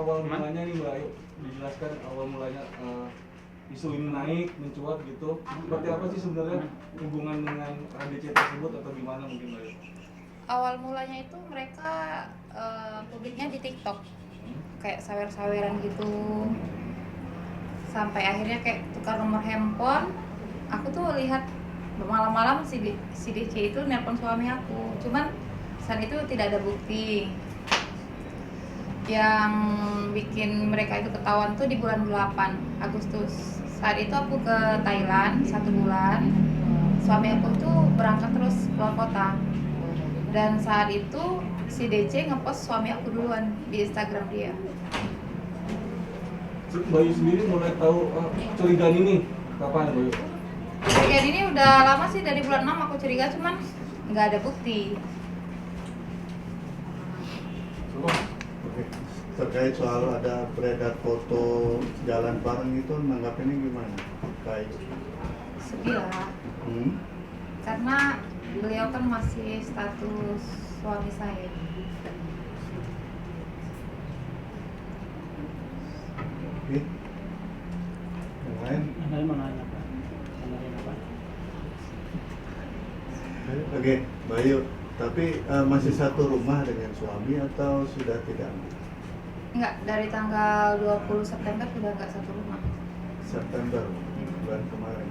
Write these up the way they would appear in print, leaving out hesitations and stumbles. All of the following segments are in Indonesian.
awal mulanya nih Mbak, ayo dijelaskan awal mulanya isu ini naik, mencuat gitu. Seperti apa sih sebenarnya hubungan dengan ADC tersebut atau gimana mungkin Mbak? Awal mulanya itu mereka publiknya di TikTok, kayak sawer-saweran gitu, sampai akhirnya kayak tukar nomor handphone. Aku tuh lihat malam-malam si DC itu nelpon suami aku, cuman saat itu tidak ada bukti. Yang bikin mereka itu ketahuan tuh di bulan 8 Agustus. Saat itu aku ke Thailand 1 bulan. Suami aku tuh berangkat terus keluar kota. Dan saat itu si DC ngepost suami aku duluan di Instagram dia. Bayu sendiri mulai tahu curigaan ini kapan Bayu? Curigaan ini udah lama sih, dari bulan 6 aku curiga, cuman nggak ada bukti. Oke. Terkait soal ada beredar foto jalan bareng itu, nanggapinnya gimana? Baik. Sedih lah. Karena beliau kan masih status suami saya. Oke. Yang lain? Ada mau nanya apa? Oke, Bayu. Tapi masih satu rumah dengan suami atau sudah tidak? Enggak, dari tanggal 20 September sudah enggak satu rumah. September, bulan kemarin.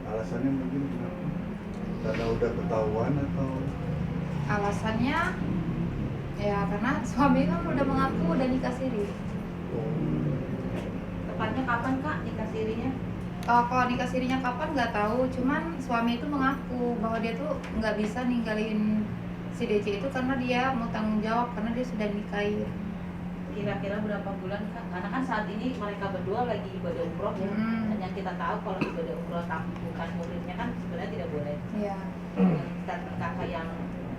Alasannya mungkin kenapa? Karena udah ketahuan atau? Alasannya ya karena suami kan udah mengaku udah nikah siri. Tepatnya kapan Kak nikah sirinya? Kalau nikah sirinya kapan nggak tahu, cuman suami itu mengaku bahwa dia tuh nggak bisa ninggalin si DC itu karena dia mau tanggung jawab karena dia sudah nikahin. Kira-kira berapa bulan Kak? Karena kan saat ini mereka berdua lagi ibadah umroh ya. Dan yang kita tahu kalau ibadah umroh bukan muridnya kan sebenarnya tidak boleh. Iya. Statement Kakak yang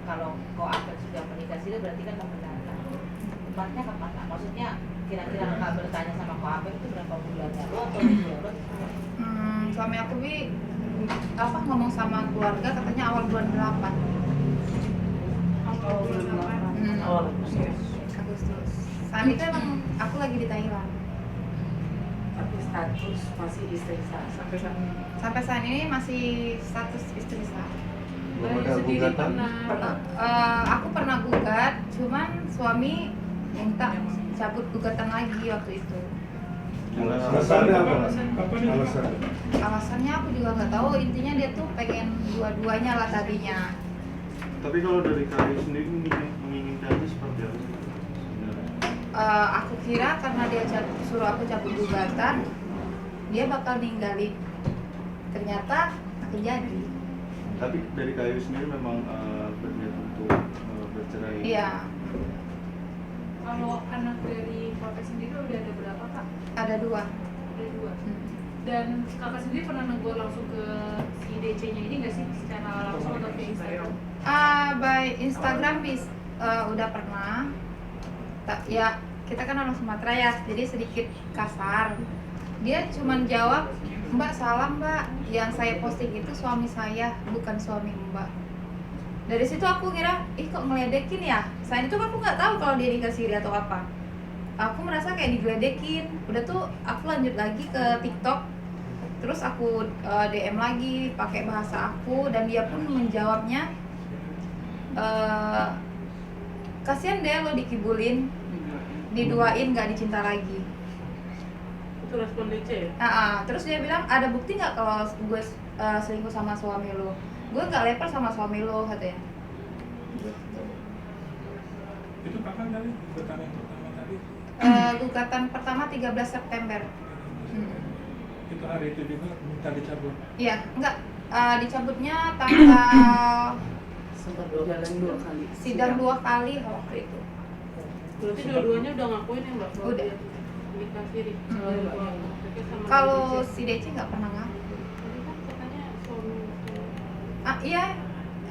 kalau kau akan sudah menikah siri berarti kan membenarkan. Tepatnya kapan Kak? Maksudnya kira-kira Kakak bertanya sama kau apa itu berapa bulan lalu atau minggu lalu? Suami aku ngomong sama keluarga katanya awal bulan 8. Awal Agustus. Agustus. Saat itu emang aku lagi di Thailand. Tapi status masih istri sah sampai saat ini. Sampai saat ini masih status istri sah. Belum ada gugatan? Aku pernah gugat, cuman suami minta cabut gugatan lagi waktu itu. Alasannya apa? Alasannya? Alasannya aku juga nggak tahu, intinya dia tuh pengen dua-duanya lah tadinya. Tapi kalau dari Kayu sendiri menginginkannya seperti apa sih sebenarnya? Aku kira karena dia suruh aku cabut gugatan, dia bakal ninggalin. Ternyata aku jadi. Tapi dari Kayu sendiri memang berniat untuk bercerai. Iya, Kalau anak dari kakak sendiri udah ada berapa Kak? ada 2. Ada 2. Dan kakak sendiri pernah negur langsung ke si DC-nya ini nggak sih secara langsung atau via Instagram? By Instagram udah pernah. Ya kita kan orang Sumatera ya, jadi sedikit kasar. Dia cuman jawab, "Mbak salah Mbak, yang saya posting itu suami saya, bukan suami Mbak." Dari situ aku kira, kok ngeledekin ya? Selain itu aku nggak tahu kalau dia nikah siri atau apa. Aku merasa kayak digeledekin. Udah tuh aku lanjut lagi ke TikTok. Terus aku DM lagi pakai bahasa aku dan dia pun menjawabnya, kasihan deh lo dikibulin, diduain nggak dicinta lagi. Itu respon DC ya? Terus dia bilang, ada bukti nggak kalau gue selingkuh sama suami lo? Gue nggak leper sama suami lo, katanya. Itu kapan tadi gugatan yang pertama tadi? Gugatan pertama 13 September. Itu hari itu juga minta dicabut. Iya, enggak. Dicabutnya tanggal Sempat jalan 2 kali. sidang 2 kali waktu itu. Berarti dua-duanya udah ngakuin ya Mbak? Bahwa Udah. dia nikah siri. Kalau si DC nggak pernah ngaku. Tadi kan katanya suami. Iya,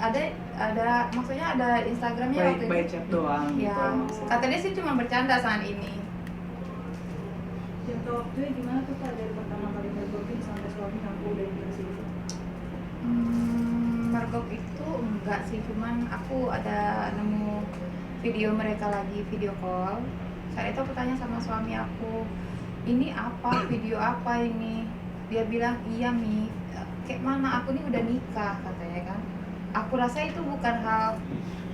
ada maksudnya ada Instagramnya waktu By itu. chat doang. Ya, gitu. katanya sih cuma bercanda saat ini. Jangka waktunya gimana tuh Kak dari pertama kali mergokin sampai suami ngaku udah nikah siri? Mergok itu enggak sih, cuman aku ada nemu video mereka lagi video call. Saat itu aku tanya sama suami aku, ini apa, video apa ini? Dia bilang, iya Mi, kayak mana, aku ini udah nikah katanya kan. Aku rasa itu bukan hal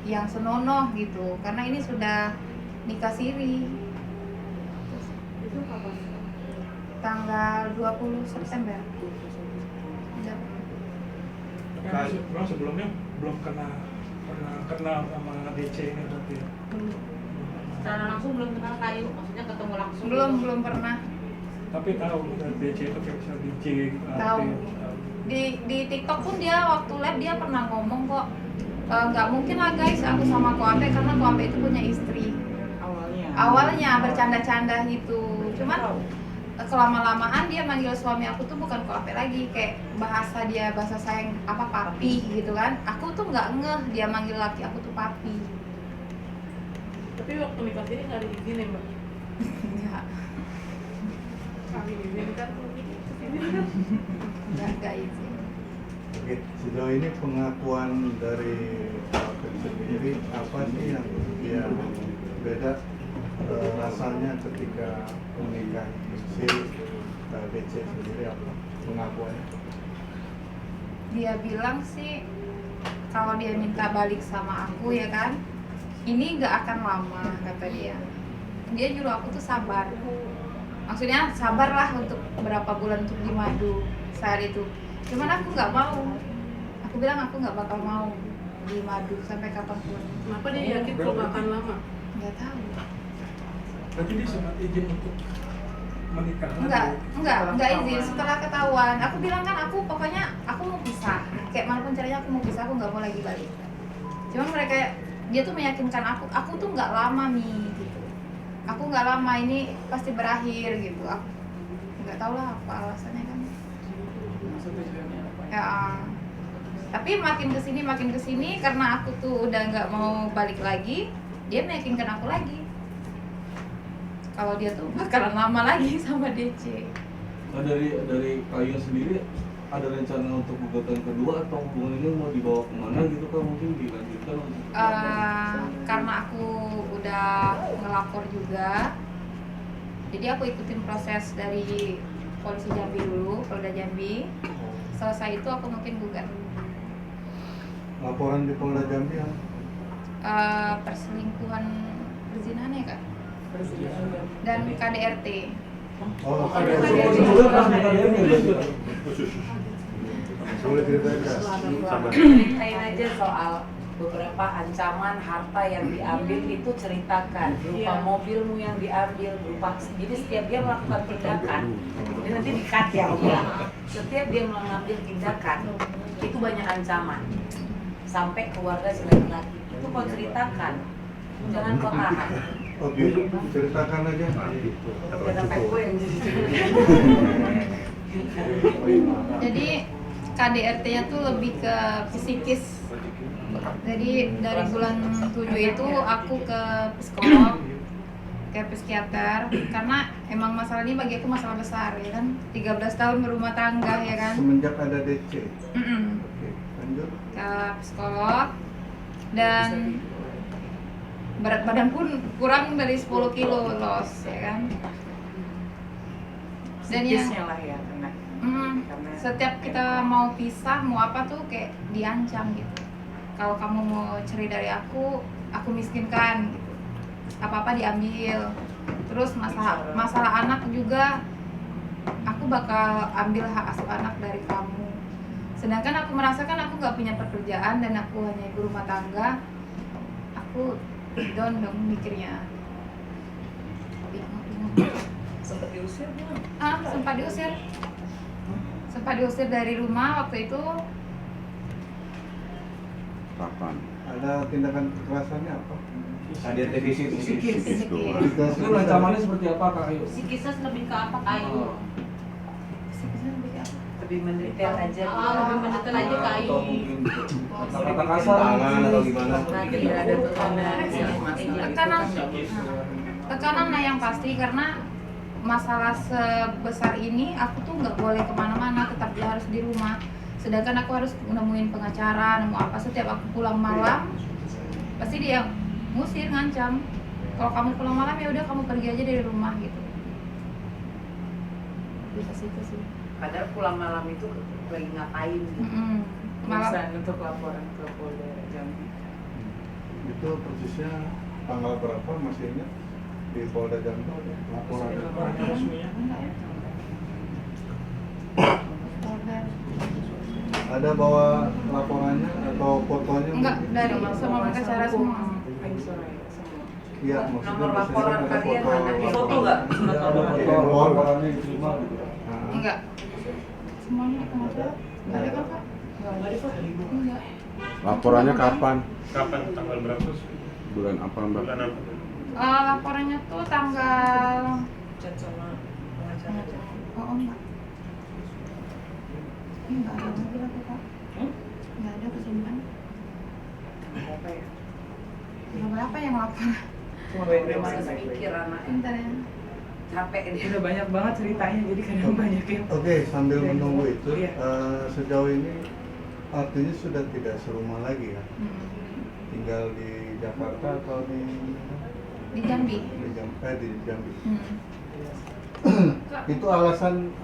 yang senonoh gitu, karena ini sudah nikah siri. Itu kapan? Tanggal 20 September. Nah, sebelumnya belum pernah kenal sama DC ini berarti ya? Secara langsung belum kenal Kayu, maksudnya ketemu langsung Belum pernah. Tapi tahu DC itu kayak bisa DJ gitu, Tahu. artis, Di TikTok pun dia waktu live dia pernah ngomong kok, nggak mungkin lah guys aku sama Koape karena Koape itu punya istri. Awalnya bercanda-canda gitu, cuman kelama-lamaan dia manggil suami aku tuh bukan Koape lagi, kayak bahasa sayang apa papi gitu kan. Aku tuh nggak ngeh dia manggil laki aku tuh papi. Tapi waktu nikah ini nggak diizinin Mbak? Nggak, Kami izinkan kesini kan? nggak izin. Oke, sejauh ini pengakuan dari Apek sendiri apa sih yang dia beda rasanya ketika menikah si DC sendiri, apa pengakuannya? Dia bilang sih kalau dia minta balik sama aku ya kan, ini nggak akan lama kata dia. Dia nyuruh aku tuh sabar, maksudnya sabarlah untuk berapa bulan untuk di madu saat itu. Cuman aku nggak mau, aku bilang aku nggak bakal mau di madu sampai kapanpun. Kenapa dia yakin kalau nggak akan lama? Nggak tahu. berarti dia sempat izin untuk menikah Enggak izin setelah ketahuan. Aku bilang kan aku pokoknya aku mau pisah, kayak manapun caranya aku mau pisah, aku nggak mau lagi balik. Cuman dia tuh meyakinkan aku tuh nggak lama Mi gitu. Aku nggak lama, ini pasti berakhir gitu. Aku nggak tahu lah apa alasannya kan. Ya, tapi makin kesini karena aku tuh udah nggak mau balik lagi, dia meyakinkan aku lagi kalau dia tuh bakalan lama lagi sama DC. Nah, dari Kayu sendiri ada rencana untuk gugatan kedua atau hubungan ini mau dibawa kemana gitu kan, mungkin dilanjutkan untuk karena aku udah ngelapor juga, jadi aku ikutin proses dari polisi Jambi dulu, Polda Jambi. Selesai itu aku mungkin gugat. Laporan di Polda Jambi ya? Perselingkuhan perzinahan ya kak, dan KDRT. Oh, ada ada. sebelum pas KDRT berarti kan? Boleh ceritain Kak? Ceritain aja soal beberapa ancaman harta yang diambil itu, ceritakan berupa mobilmu yang diambil, berupa, jadi setiap dia melakukan tindakan ini nanti di-cut ya Om ya. Setiap dia mengambil tindakan itu banyak ancaman sampai keluarga si laki-laki itu kau ceritakan, jangan kau tahan. Oke, ceritakan aja. Udah sampai gue yang Jadi KDRT-nya tuh lebih ke psikis. Jadi dari bulan 7 itu aku ke psikolog, ke psikiater, karena emang masalah ini bagi aku masalah besar ya kan. 13 tahun berumah tangga ya kan. Semenjak ada DC. Oke, lanjut. Ke psikolog dan berat badan pun kurang dari 10 kilo loss ya kan. Dan psikisnya lah ya, kena. Setiap kita mau pisah mau apa tuh kayak diancam gitu. Kalau kamu mau cerai dari aku miskinkan gitu. Apa-apa diambil. Terus masalah anak juga, aku bakal ambil hak asuh anak dari kamu. Sedangkan aku merasakan aku nggak punya pekerjaan dan aku hanya ibu rumah tangga. Aku down dong mikirnya. Sempat diusir belum? Sempat diusir dari rumah waktu itu. Kapan? Ada tindakan kekerasannya apa? Ada fisik Psikis. Itu ancamannya seperti apa Kak Ayu? psikisnya lebih ke apa Kayu? Psikisnya lebih ke apa? Lebih mendetail aja. Lebih mendetail aja Kayu. Atau mungkin kata-kata kasar Tangan atau gimana? Nah, tidak ada tekanan lah yang pasti, karena masalah sebesar ini aku tuh nggak boleh kemana-mana, tetap dia harus di rumah. Sedangkan aku harus nemuin pengacara, nemu apa, setiap aku pulang malam pasti dia ngusir, ngancam. kalau kamu pulang malam ya udah kamu pergi aja dari rumah gitu. Bisa situ sih. Padahal pulang malam itu lagi ngapain gitu. Malam Bisa untuk laporan ke Polda Jambi. Itu persisnya tanggal berapa masih ingat di Polda Jambi laporan? Laporannya resminya. enggak ya? Polda. Ada bawa laporannya atau fotonya? Enggak, mungkin? dari semua mereka cara semua. Ayo Soraya semua. Iya, maksudnya Nomor biasanya laporan kan ada kalian foto. mana? Foto nggak? Ada foto Iya, laporannya diterima gitu. Nah, Enggak. Semuanya pengacara. Enggak ada kan, Kak? Nggak ada Pak. Enggak. Laporannya kapan? Kapan? Tanggal berapa sih? Bulan apa Mbak? Bulan apa? Laporannya tuh tanggal Chat sama pengacara. oh enggak. Enggak ada lagi aku, Kak. Enggak ada kesimpan. Apa ya? Enggak apa yang lapor. Cuma Udah masih males mikir anaknya. Bentar ya. Capek dia. Udah banyak banget ceritanya jadi kadang banyak yang Oke, sambil menunggu itu, Iya. sejauh ini artinya sudah tidak serumah lagi ya? Tinggal di Jakarta atau di Di Jambi. di Jambi. Hmm. Itu alasan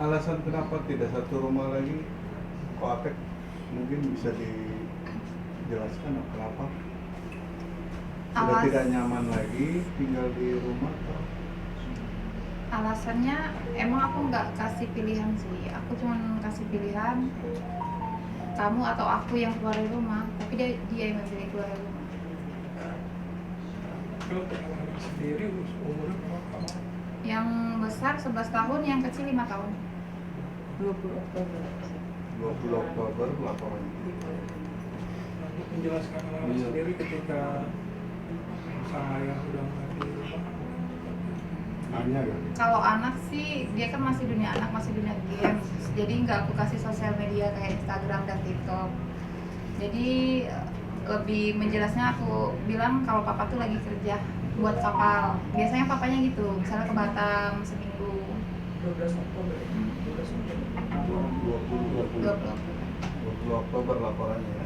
kenapa tidak satu rumah lagi? Kok Apek mungkin bisa dijelaskan kenapa? Sudah tidak nyaman lagi tinggal di rumah? Atau? Alasannya emang aku nggak kasih pilihan sih. Aku cuma kasih pilihan kamu atau aku yang keluar dari rumah, tapi dia yang memilih keluar dari rumah. Kalau anak sendiri umurnya berapa? Yang besar 11 tahun, yang kecil 5 tahun. 20 Oktober. 20 Oktober laporannya. Untuk menjelaskan anak Iya. sendiri ketika sang ayah udah mati di rumah. Hanya kan? Kalau anak sih, dia kan masih dunia anak, masih dunia game. Jadi nggak aku kasih sosial media kayak Instagram dan TikTok. Jadi lebih menjelasnya aku bilang kalau papa tuh lagi kerja buat kapal. Biasanya papanya gitu, misalnya ke Batam seminggu. 12 Oktober. 20 Oktober laporannya ya.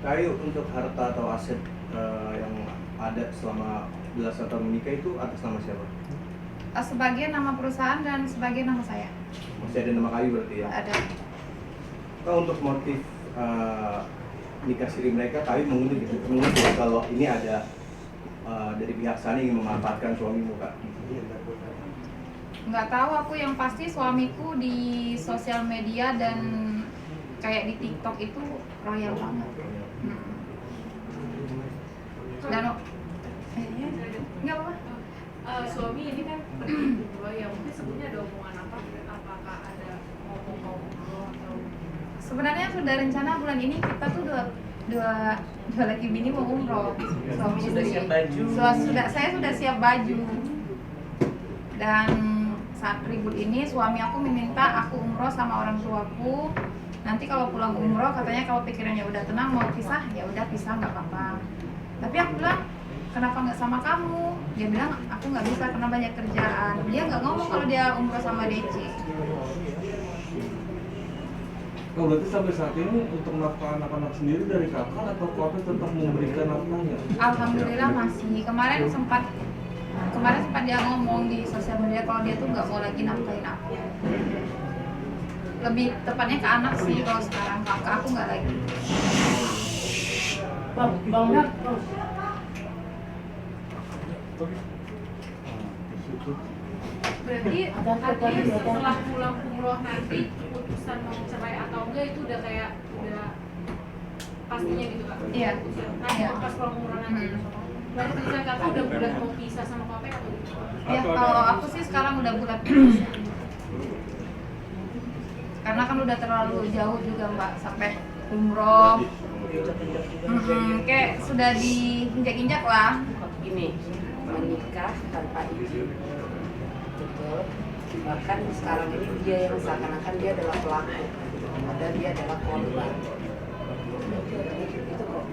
Kayu untuk harta atau aset yang ada selama belasan tahun menikah itu atas nama siapa? Sebagian nama perusahaan dan sebagian nama saya. Masih ada nama Kayu berarti ya? Ada. Kalau untuk motif nikah siri mereka, Kayu mengunduh kalau ini ada dari pihak sana ingin memanfaatkan suamimu, Kak. Nggak tahu aku, yang pasti suamiku di sosial media dan kayak di TikTok itu royal banget. Dan nggak apa-apa. Suami ini kan pergi berdua ya, mungkin sebelumnya ada hubungan apa? Apakah ada ngomong-ngomong atau Sebenarnya sudah rencana bulan ini kita tuh dua laki bini mau umroh. Suami Sudah istri. siap baju. Saya sudah siap baju. Dan saat ribut ini suami aku meminta aku umroh sama orang tuaku. Nanti kalau pulang umroh katanya kalau pikirannya udah tenang mau pisah, ya udah pisah nggak apa-apa. Tapi aku bilang kenapa nggak sama kamu? Dia bilang aku nggak bisa karena banyak kerjaan. Dia nggak ngomong kalau dia umroh sama DC. Oh, berarti sampai saat ini untuk nafkah anak-anak sendiri dari kakak atau keluarga tetap memberikan nafkahnya? Alhamdulillah masih. Kemarin sempat dia ngomong di sosial media kalau dia tuh nggak mau lagi nafkahin aku. Lebih tepatnya ke anak sih kalau sekarang, kakak aku nggak lagi. Bang. Di situ. berarti artinya setelah pulang umroh nanti keputusan mau cerai atau enggak itu udah kayak udah pastinya gitu Kak? Iya. Nanti pas pulang umroh nanti. Berarti keputusan kakak udah bulat mau pisah sama Kopek atau gitu? Ya kalau aku sih sekarang udah bulat. Karena kan udah terlalu jauh juga Mbak, sampai umroh. Kayak sudah diinjak-injak lah. Ini menikah tanpa izin, betul. Bahkan sekarang ini dia yang seakan-akan dia adalah pelaku, padahal dia adalah korban. Itu kok.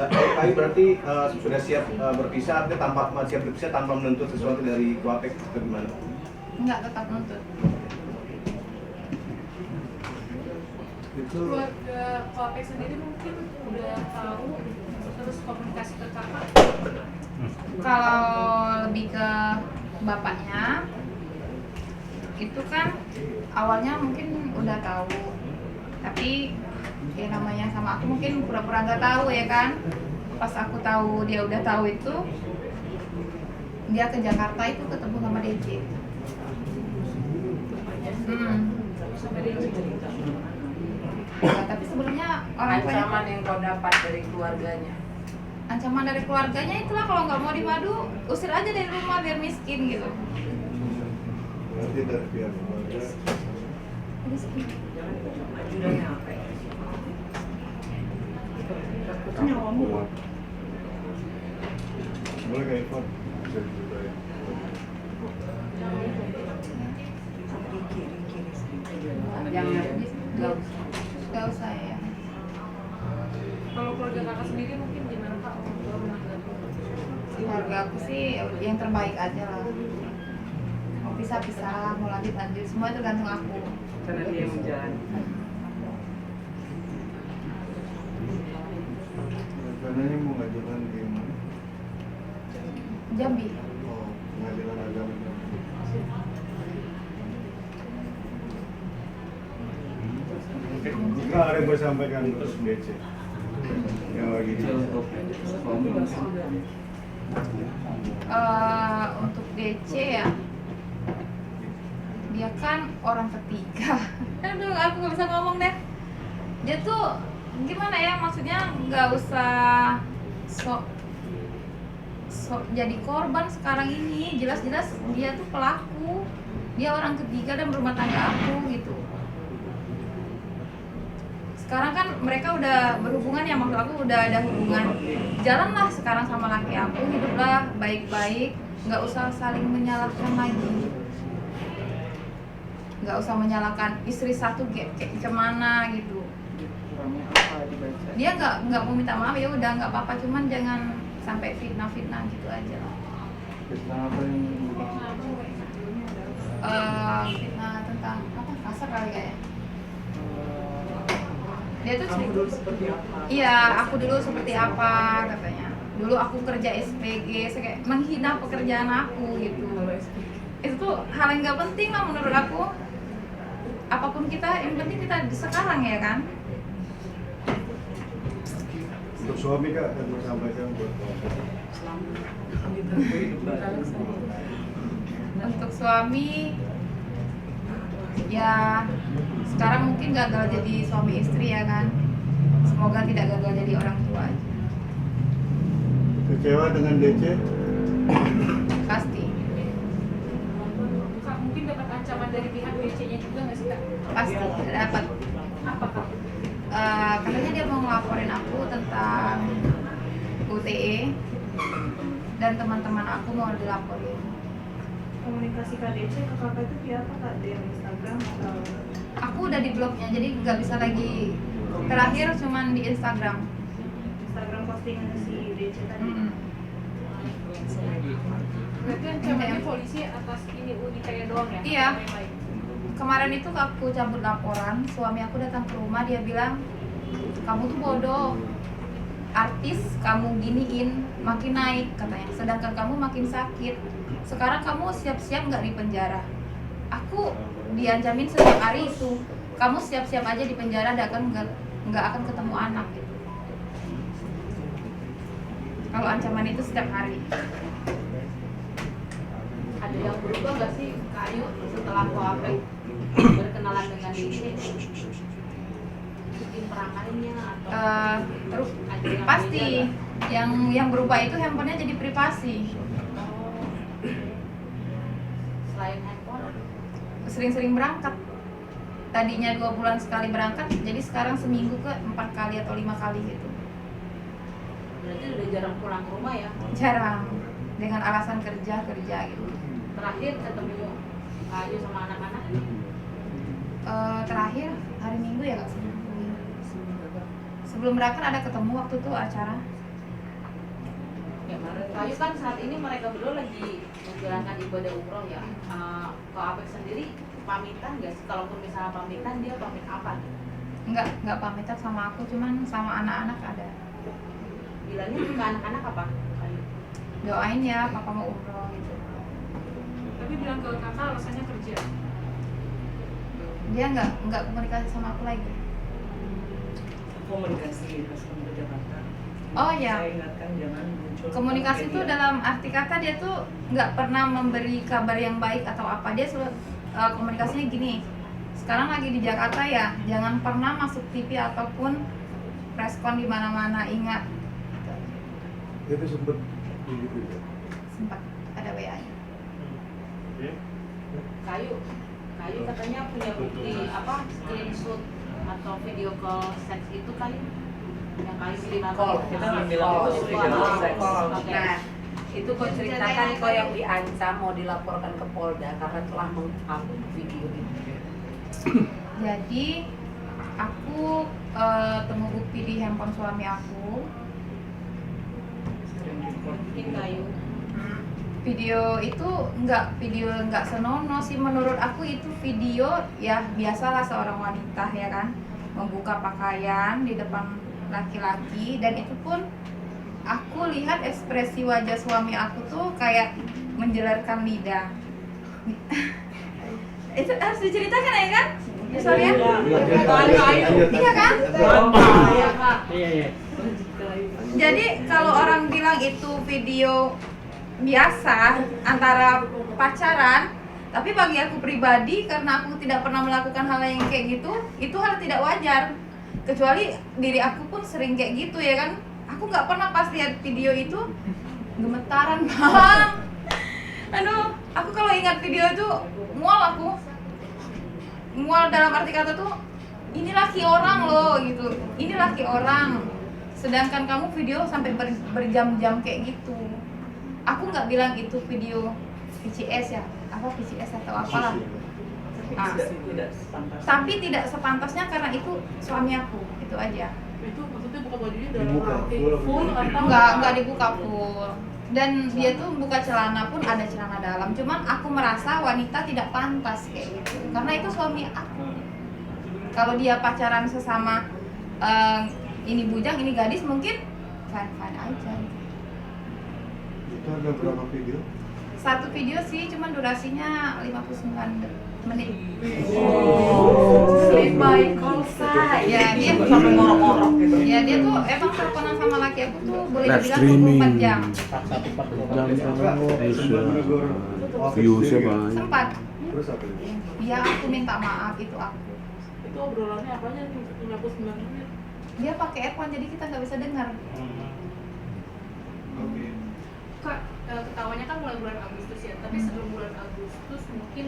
Kayu berarti sudah siap berpisah, artinya siap berpisah tanpa menuntut sesuatu dari Kuapek atau gimana? Enggak, tetap nuntut. Itu keluarga Koapek sendiri mungkin udah tahu terus komunikasi ke kakak. Kalau lebih ke bapaknya itu kan awalnya mungkin udah tahu, tapi ya namanya sama aku mungkin pura-pura nggak tahu ya kan. Pas aku tahu dia udah tahu itu, dia ke Jakarta itu ketemu sama DC. Sampai dia cerita. Ya, tapi sebelumnya orang tuanya Ancaman yang kau dapat dari keluarganya. ancaman dari keluarganya itulah kalau nggak mau dimadu usir aja dari rumah biar miskin gitu. Berarti dari pihak keluarga Miskin. Ajudannya apa ya? kuat. Boleh nggak Ivan? Bisa diceritain. Jangan Nggak usah ya. Kalau keluarga kakak sendiri mungkin gimana kak untuk menanggapi? Keluarga aku sih yang terbaik aja lah. Mau pisah-pisah, mau lanjut semua tergantung aku. Karena dia yang menjalani. Rencananya mau ngajukan di mana? Jambi. Oh, pengadilan agama Jambi. Enggak ada yang mau sampaikan untuk DC yang lagi di Untuk suami Untuk DC ya, dia kan orang ketiga. Aduh, aku nggak bisa ngomong deh. Dia tuh gimana ya, maksudnya nggak usah sok jadi korban sekarang ini. Jelas-jelas dia tuh pelaku. Dia orang ketiga dan berumah tangga aku gitu. Sekarang kan mereka udah berhubungan ya, maksud aku udah ada hubungan. Jalanlah sekarang sama laki aku, hiduplah baik-baik, nggak usah saling menyalahkan lagi. Nggak usah menyalahkan istri satu kayak kemana gitu. Kurangnya apa dibaca? Dia nggak mau minta maaf, ya udah nggak apa-apa, cuman jangan sampai fitnah gitu aja lah. fitnah apa yang Fitnah tentang apa, kasar kali kayak. Dia tuh Kamu dulu seperti apa? iya, aku dulu seperti apa katanya. Dulu aku kerja SPG, kayak menghina pekerjaan aku gitu. Itu tuh hal yang nggak penting lah menurut aku. Apapun kita, yang penting kita sekarang ya kan. untuk suami Kak yang mau sampaikan buat Untuk suami, ya sekarang mungkin gagal jadi suami istri ya kan. Semoga tidak gagal jadi orang tua aja. kecewa dengan DC? Pasti, Kak mungkin dapat ancaman dari pihak DC-nya juga nggak sih kak? pasti dapat. Apa kak? Katanya dia mau ngelaporin aku tentang UTE dan teman-teman aku mau dilaporin. Komunikasi KDC ke kakak itu via apa kak? Di Instagram atau? Aku udah di blognya, jadi nggak bisa lagi. Terakhir cuman di Instagram. Instagram postingan si DC tadi. Berarti ancamannya polisi atas ini UITE doang ya? Iya. Yang lain? Kemarin itu aku cabut laporan, suami aku datang ke rumah, dia bilang, kamu tuh bodoh, artis kamu giniin, makin naik katanya, sedangkan kamu makin sakit. Sekarang kamu siap-siap nggak di penjara? Aku diancamin setiap hari itu, kamu siap-siap aja di penjara, nggak akan ketemu anak gitu. Kalau ancaman itu setiap hari. Ada yang berubah nggak sih Kak Ayu setelah Koapek berkenalan dengan DC? Mungkin perangannya atau Terus ada yang pasti beda nggak? yang berubah itu handphonenya jadi privasi. Selain handphone, Sering-sering berangkat. Tadinya 2 bulan sekali berangkat, jadi sekarang seminggu ke 4 kali atau 5 kali gitu. berarti udah jarang pulang ke rumah ya? Jarang, dengan alasan kerja gitu. Terakhir ketemu Kak Ayu sama anak-anak? Terakhir hari Minggu ya Kak, sebelum berangkat ada ketemu waktu itu acara. Kak Ayu kan saat ini mereka berdua lagi menjalankan ibadah umroh ya. Koapek sendiri pamitan nggak sih? Kalaupun misalnya pamitan, dia pamit apa? nggak pamitan sama aku, cuman sama anak-anak ada. Bilangnya ke anak-anak apa? Doain ya papa mau umroh gitu. Tapi bilang ke kakak alasannya kerja. Dia nggak komunikasi sama aku lagi. Komunikasi pas kamu ke Jakarta. Oh ya, Saya ingatkan jangan muncul. komunikasi itu dalam arti kata dia tuh nggak pernah memberi kabar yang baik atau apa. Dia selalu komunikasinya gini. Sekarang lagi di Jakarta ya, jangan pernah masuk TV ataupun preskon di mana-mana, ingat. Itu sempet begitu ya. Sempat ada WA-nya. Kayu katanya punya bukti apa screenshot atau video call seks itu kali yang Kayu bikin apa? Call, kita bilang itu video call seks. Oke. Nah, itu kau ceritakan kau yang diancam mau dilaporkan ke Polda karena telah meng-upload video itu. Jadi aku temu bukti di handphone suami aku. Bikin Kayu. Video itu nggak senonoh sih menurut aku. Itu video ya biasalah seorang wanita ya kan, membuka pakaian di depan laki-laki, dan itu pun aku lihat ekspresi wajah suami aku tuh kayak menjelarkan lidah. Itu harus diceritakan ya kan? Soalnya iya kan? Iya. Jadi kalau orang bilang itu video biasa antara pacaran, tapi bagi aku pribadi karena aku tidak pernah melakukan hal yang kayak gitu, itu hal tidak wajar. Kecuali diri aku pun sering kayak gitu ya kan. Aku nggak pernah pas lihat video itu gemetaran bang. Aduh, aku kalau ingat video itu mual aku. Mual dalam arti kata tuh, ini laki orang loh gitu. Ini laki orang. Sedangkan kamu video sampai berjam-jam kayak gitu. Aku nggak bilang itu video VCS ya, apa VCS atau apalah. Tapi tidak sepantasnya karena itu suami aku, itu aja. Itu maksudnya buka bajunya dalam Dibuka, arti full. full atau Nggak dibuka full. Dan dia tuh buka celana pun ada celana dalam. Cuman aku merasa wanita tidak pantas kayak gitu, karena itu suami aku. Kalau dia pacaran sesama ini bujang, ini gadis, mungkin fine aja. Itu ada berapa video? Satu video sih, cuman durasinya 59 menit. Sleep by call sign. Ya dia sampai ngorok-ngorok gitu. Ya dia tuh emang teleponan sama laki aku tuh boleh Live dibilang streaming. 24 jam. Viewsnya banyak. Sempat. Terus apa itu? Ya aku minta maaf, itu aku. itu obrolannya apanya nih 59 menit? Dia pakai earphone jadi kita nggak bisa dengar. Oke. Kak, ketawanya kan mulai bulan Agustus ya, tapi sebelum bulan Agustus mungkin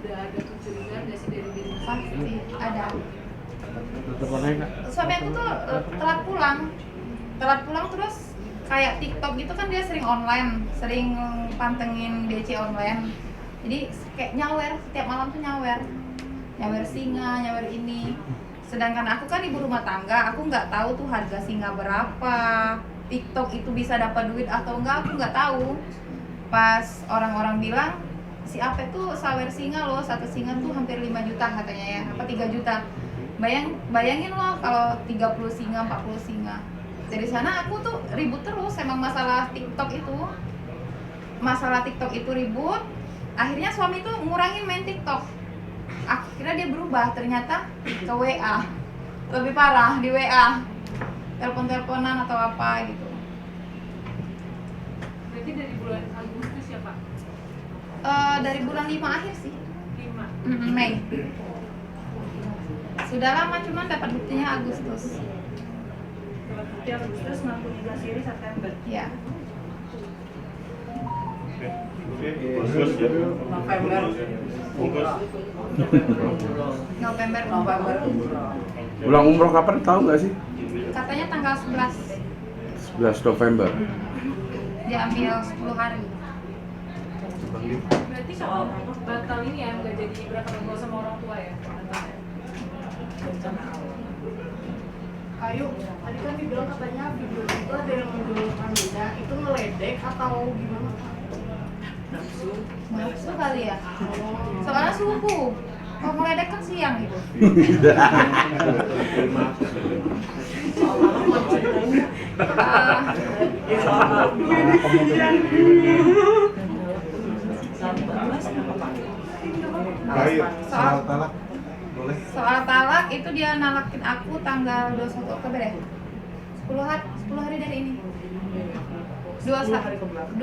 udah ada kecurigaan nggak sih dari diri Pasti ada. Telepon aja Kak. Suami aku tuh telat pulang terus kayak TikTok gitu kan, dia sering online, sering pantengin DC online. Jadi kayak nyawer, setiap malam tuh nyawer singa, nyawer ini. Sedangkan aku kan ibu rumah tangga, aku nggak tahu tuh harga singa berapa, TikTok itu bisa dapat duit atau enggak, aku nggak tahu. Pas orang-orang bilang si Ape tuh sawer singa loh, satu singa tuh hampir 5 juta katanya ya, apa 3 juta. Bayangin loh kalau 30 singa, 40 singa. Dari sana aku tuh ribut terus, emang masalah TikTok itu. Masalah TikTok itu ribut, akhirnya suami tuh ngurangin main TikTok. Akhirnya dia berubah, ternyata ke WA. Lebih parah, di WA. Telepon-teleponan atau apa gitu. Berarti dari bulan Agustus ya Pak? Dari bulan 5 akhir sih. 5. Mei. Sudah lama, cuman dapat buktinya Agustus. Di Agustus 63 seri September. Ya. November. November. Pulang umroh kapan tahu nggak sih? Katanya tanggal 11. 11 November. Dia ambil 10 hari. Berarti kalau batal ini ya nggak jadi berangkat umroh sama orang tua ya? Batalnya. Ayo, tadi kan dibilang katanya video itu ada yang menjualkan beda, itu ngeledek atau gimana? Nafsu kali ya. Soalnya suhu. Kalau ngeledek kan siang gitu. Kayu, soal talak boleh? Soal talak itu dia nalakin aku tanggal 21 Oktober ya? 10 hari dari ini. 21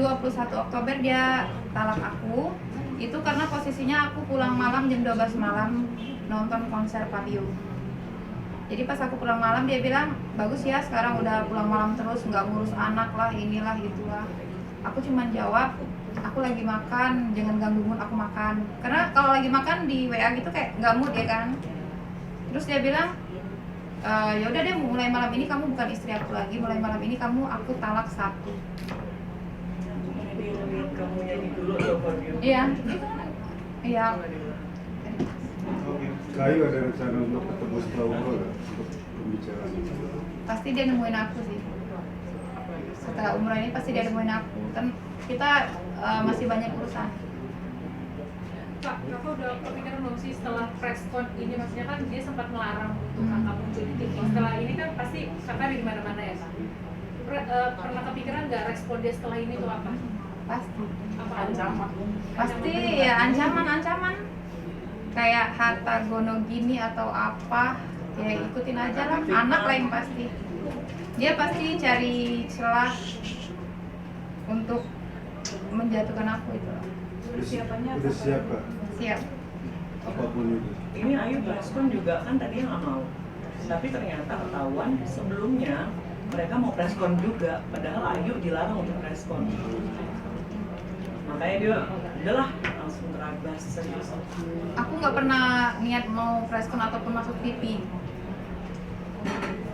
Oktober dia talak aku. Itu karena posisinya aku pulang malam jam 12 malam nonton konser Fabio. Jadi pas aku pulang malam dia bilang, bagus ya sekarang udah pulang malam terus, nggak ngurus anak lah, inilah itulah. Aku cuman jawab, aku lagi makan, jangan ganggu mood aku makan. Karena kalau lagi makan di WA gitu kayak nggak mood ya kan. Terus dia bilang, ya udah deh mulai malam ini kamu bukan istri aku lagi, mulai malam ini aku talak 1. Kamu nyanyi dulu atau Fabio? Iya, iya. Kayu ada rencana untuk ketemu setelah umroh nggak? Untuk pembicaraan. Pasti dia nemuin aku sih. Setelah umroh ini pasti dia nemuin aku. Kan kita masih banyak urusan. Kak, kakak udah kepikiran belum sih setelah preskon ini, maksudnya kan dia sempat melarang untuk kakak muncul di TV. Setelah ini kan pasti kakak di mana-mana ya kak. Pernah kepikiran nggak respon dia setelah ini tuh apa? Pasti. Apa Ancaman. Pasti ya ancaman. Kayak harta gono gini atau apa, ya ikutin aja lah. Anak lah yang pasti. Dia pasti cari celah untuk menjatuhkan aku itu. Udah siap Kak? Siap. Apapun itu. Ini Ayu preskon juga kan tadi nggak mau, tapi ternyata ketahuan sebelumnya mereka mau preskon juga, padahal Ayu dilarang untuk preskon. Makanya dia udahlah langsung terabas serius. Aku nggak pernah niat mau preskon ataupun masuk TV.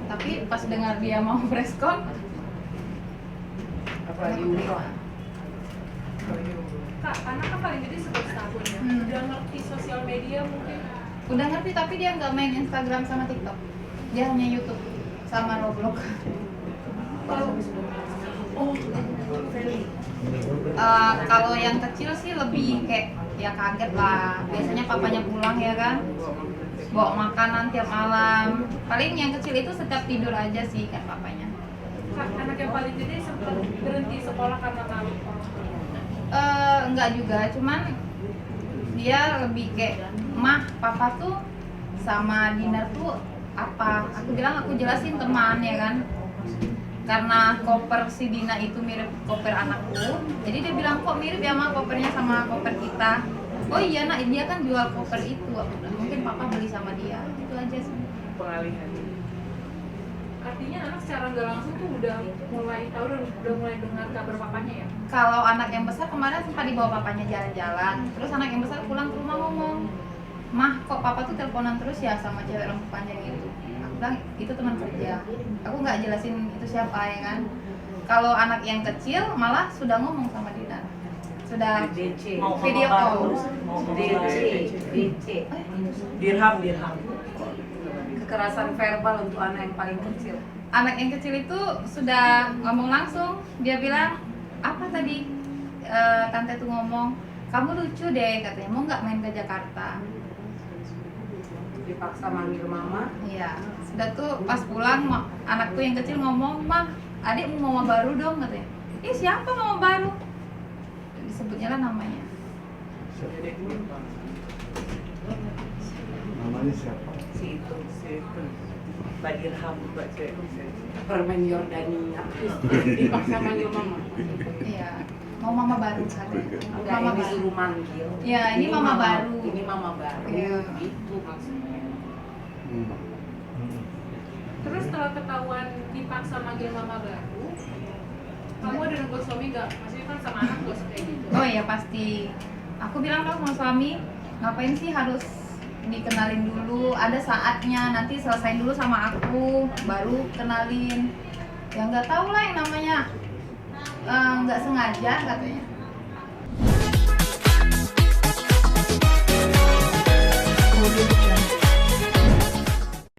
Tapi pas dengar dia mau preskon, Apalagi umroh. Kak, anak kan paling gede 11 tahun ya. Udah ngerti sosial media mungkin. udah ngerti tapi dia nggak main Instagram sama TikTok. Dia hanya YouTube sama Roblox. Kalau yang kecil sih lebih kayak ya kaget lah. Biasanya papanya pulang ya kan, bawa makanan tiap malam. Paling yang kecil itu setiap tidur aja sih kan papanya. Kak, anak yang paling gede sempat berhenti sekolah karena malu. Enggak juga, cuman dia lebih kayak, mah papa tuh sama Dinar tuh apa? Aku bilang aku jelasin teman ya kan. Karena koper si Dina itu mirip koper anakku, jadi dia bilang kok mirip ya mah kopernya sama koper kita. Oh iya nak, dia kan jual koper itu. Aku bilang mungkin papa beli sama dia. Itu aja sih. Pengalihan. Artinya anak secara nggak langsung tuh udah mulai tahu dan udah mulai dengar kabar papanya ya. Kalau anak yang besar kemarin sempat dibawa papanya jalan-jalan, terus anak yang besar pulang ke rumah ngomong, mah kok papa tuh teleponan terus ya sama cewek rambut panjang itu. Aku bilang itu teman kerja. Aku nggak jelasin itu siapa ya kan. Kalau anak yang kecil malah sudah ngomong sama Dina, sudah DC. video call. DC. Dirham. Kekerasan verbal untuk anak yang paling kecil. Anak yang kecil itu sudah ngomong langsung. Dia bilang apa tadi? Tante tuh ngomong, kamu lucu deh katanya, mau nggak main ke Jakarta? Dipaksa manggil mama. Iya, sudah tuh pas pulang anakku yang kecil ngomong, mah adik mau mama baru dong katanya. Siapa mama baru? Disebutnya lah namanya. Namanya siapa? Si itu. Mbak Dirham, Mbak cewek. Permen Yordania. Dipaksa manggil mama. Iya, mau mama baru katanya. Udah Mama ini baru. suruh manggil. Ya, ini mama baru. Ini mama baru. Iya. Itu maksudnya. Terus setelah ketahuan dipaksa manggil mama baru, kamu ada nego suami nggak? Maksudnya kan sama anak nggak kayak gitu. Oh iya pasti. Aku bilang dong sama suami, ngapain sih harus dikenalin dulu? Ada saatnya, nanti selesain dulu sama aku, baru kenalin. Ya nggak tahu lah yang namanya nggak sengaja katanya.